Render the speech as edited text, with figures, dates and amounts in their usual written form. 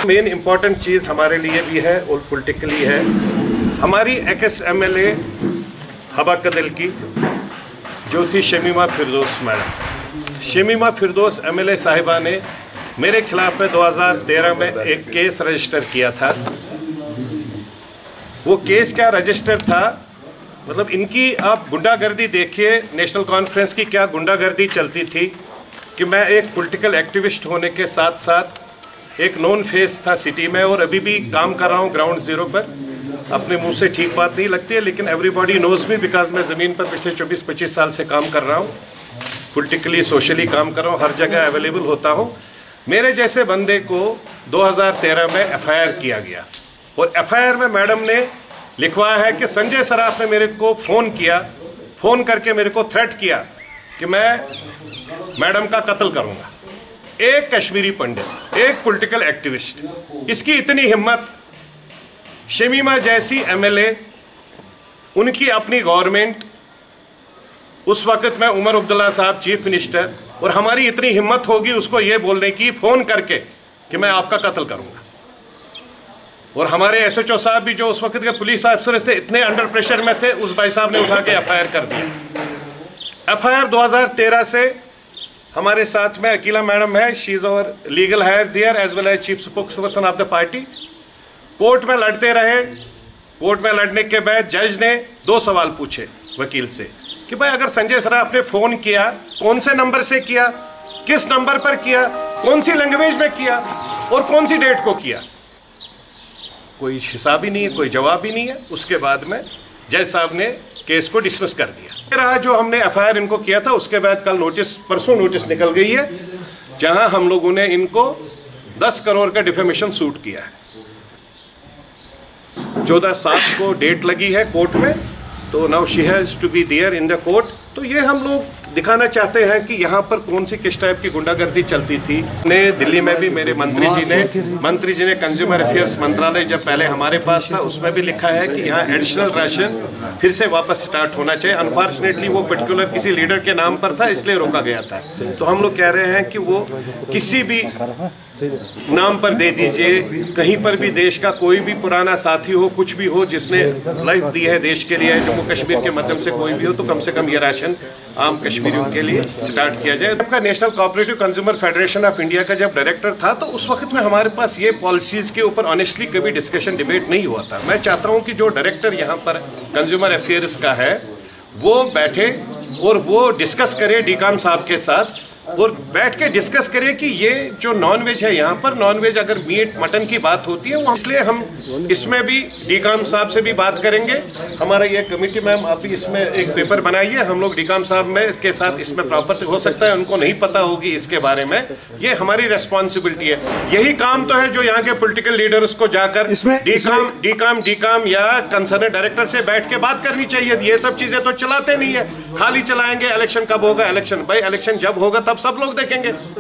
Main important चीज़ हमारे लिए भी है और पॉलिटिकली है, हमारी एक्स MLA हबा कदल की जो थी शमीमा फिरदौस मैडम। शमीमा फिरदौस MLA साहिबा ने मेरे खिलाफ में 2013 में एक केस रजिस्टर किया था। वो केस क्या रजिस्टर था, मतलब इनकी आप गुंडागर्दी देखिए, नेशनल कॉन्फ्रेंस की क्या गुंडागर्दी चलती थी कि मैं एक पॉलिटिकल एक्टिविस्ट होने के साथ साथ एक नॉन फेस था सिटी में और अभी भी काम कर रहा हूँ ग्राउंड ज़ीरो पर। अपने मुंह से ठीक बात नहीं लगती है, लेकिन एवरीबॉडी नोज मी बिकॉज मैं ज़मीन पर पिछले 24-25 साल से काम कर रहा हूँ, पॉलिटिकली सोशली काम कर रहा हूँ, हर जगह अवेलेबल होता हूँ। मेरे जैसे बंदे को 2013 में FIR किया गया और FIR में मैडम ने लिखवाया है कि संजय सराफ ने मेरे को फ़ोन किया, फ़ोन करके मेरे को थ्रेट किया कि मैं मैडम का कत्ल करूँगा। एक कश्मीरी पंडित, एक पॉलिटिकल एक्टिविस्ट, इसकी इतनी हिम्मत। शमीमा जैसी MLA, उनकी अपनी गवर्नमेंट, उस वक़्त में उमर अब्दुल्ला साहब चीफ मिनिस्टर, और हमारी इतनी हिम्मत होगी उसको ये बोलने की फ़ोन करके कि मैं आपका कत्ल करूँगा। और हमारे SHO साहब भी जो उस वक़्त के पुलिस अफसर थे, इतने अंडर प्रेशर में थे, उस भाई साहब ने उठा के FIR कर दिया। FIR 2013 से हमारे साथ में अकीला मैडम है, she is our legal higher there as well as chief spokesperson of the party. Court में लड़ते रहे। कोर्ट में लड़ने के बाद जज ने 2 सवाल पूछे वकील से कि भाई अगर संजय सराफ ने फ़ोन किया, कौन से नंबर से किया, किस नंबर पर किया, कौन सी लैंग्वेज में किया और कौन सी डेट को किया। कोई हिसाब ही नहीं है, कोई जवाब ही नहीं है। उसके बाद में जज साहब ने केस को डिसमिस कर दिया। रहा जो हमने FIR इनको किया था, उसके बाद कल नोटिस, परसों नोटिस निकल गई है, जहां हम लोगों ने इनको 10 करोड़ का डिफेमेशन सूट किया है। 14/7 को डेट लगी है कोर्ट में, तो now she has to be there in the court. तो ये हम लोग दिखाना चाहते हैं कि यहाँ पर कौन सी किस टाइप की गुंडागर्दी चलती थी। ने दिल्ली में भी मेरे मंत्री जी ने कंज्यूमर अफेयर्स मंत्रालय जब पहले हमारे पास था, उसमें भी लिखा है कि यहाँ एडिशनल राशन फिर से वापस स्टार्ट होना चाहिए। अनफॉर्चुनेटली वो पर्टिकुलर किसी लीडर के नाम पर था, इसलिए रोका गया था। तो हम लोग कह रहे हैं कि वो किसी भी नाम पर दे दीजिए, कहीं पर भी देश का कोई भी पुराना साथी हो, कुछ भी हो, जिसने लाइफ दी है देश के लिए, जम्मू कश्मीर के माध्यम से कोई भी हो, तो कम से कम ये राशन आम कश्मीरियों के लिए स्टार्ट किया जाए। आपका national cooperative consumer federation of India का जब डायरेक्टर था, तो उस वक्त में हमारे पास ये पॉलिसीज़ के ऊपर ऑनेस्टली कभी डिस्कशन डिबेट नहीं हुआ था। मैं चाहता हूँ कि जो डायरेक्टर यहाँ पर कंज्यूमर अफेयर्स का है, वो बैठे और वो डिस्कस करे डीकाम साहब के साथ, और बैठ के डिस्कस करें कि ये जो नॉन वेज है, यहाँ पर नॉन वेज अगर मीट मटन की बात होती है, वो इसलिए हम इसमें भी डीकाम साहब से भी बात करेंगे। हमारा ये कमेटी मैम अभी इसमें एक पेपर बनाइए, हम लोग डीकाम साहब में इसके साथ इसमें प्रॉपर हो सकता है उनको नहीं पता होगी इसके बारे में, ये हमारी रेस्पॉन्सिबिलिटी है। यही काम तो है जो यहाँ के पोलिटिकल लीडर्स को जाकर डीकाम या कंसर्न डायरेक्टर से बैठ के बात करनी चाहिए। ये सब चीजें तो चलाते नहीं है, खाली चलाएंगे इलेक्शन कब होगा, इलेक्शन भाई इलेक्शन जब होगा तब सब लोग देखेंगे।